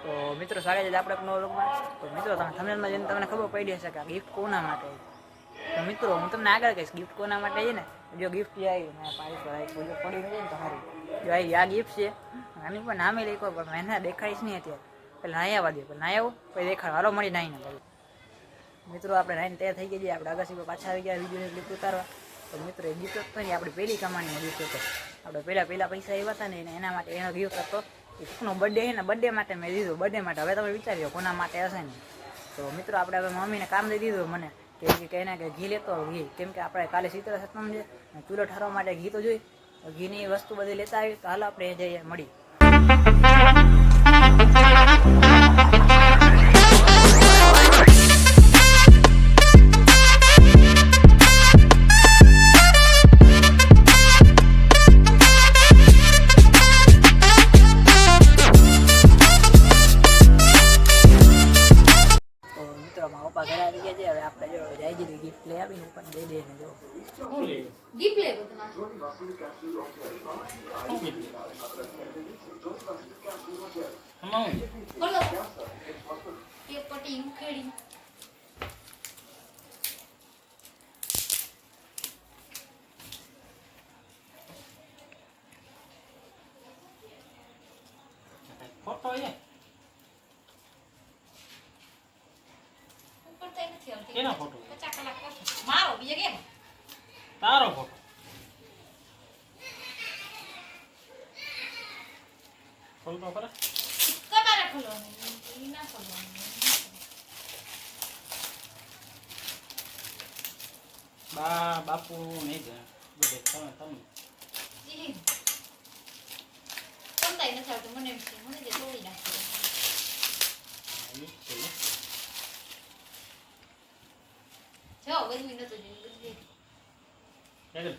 તો મિત્રો સ્વાગત છે આપણે નવો વ્લોગમાં. તો મિત્રો તમે થંબનેલમાં જોઈને તમને ખબર પડી હશે કે ગિફ્ટ કોના માટે. તો મિત્રો હું તમને આગળ કહીશ ગિફ્ટ કોના માટે છે ને. જો ગિફ્ટ આવી મેં પાડી પડી પડી ને તો સારું જો આ ગિફ્ટ છે આની પણ નામે લખો પણ મેં ના દેખાડીશ નહીં અત્યારે પેલા નાહી આવવા દે પેલા નાહી આવો પછી દેખાડ હાલો મળી નાહીને ભાઈ. મિત્રો આપણે નાહીને તૈયાર થઈ ગયા છીએ આપણે અગાસી પર પાછા આવી ગયા વિડીયો ક્લિપ ઉતારવા. તો મિત્રો એ ગિફ્ટ હતો ને આપણી પહેલી કમાણીનો ગિફ્ટ હતો. આપણે પહેલા પૈસા આવ્યા હતા ને એના માટે એનો ગિફ્ટ હતો. કોનો બર્થડે છે ને બર્થડે માટે મેં દીધું બર્થડે માટે. હવે તમે વિચાર્યો કોના માટે હશે ને. તો મિત્રો આપણે હવે મમ્મીને કામ દઈ દીધું મને કે એને કે ઘી લેતો ઘી કેમ કે આપણે કાલે શીતળ સપ્તમ છે ચૂલો ઠારવા માટે ઘી તો જોઈ ઘીની વસ્તુ બધી લેતા આવી તો હાલ આપણે જઈએ મળી. પપ્પા ઘરે આવી ગયા છે હવે આપણે જો જઈ દીધી ગિફ્ટ લઈ આવીને પણ દઈ દે ને જો ગિફ્ટ લે બોલો એક પટી ઉખેડી ફોટો એ કેનો ફોટો? 50 કલાક પછી મારો બીજો કેમ તારો ફોટો ખોલતો ખરા કટારે ખોલવાનું ઈ ના ખોલવાનું બાપુ નહીં જાય બધે તમે જી કોનતાઈ નથી આવતું મને એમ છે મને જે તોડી નાખ્યો જો ગરમી નતો જોઈ બધી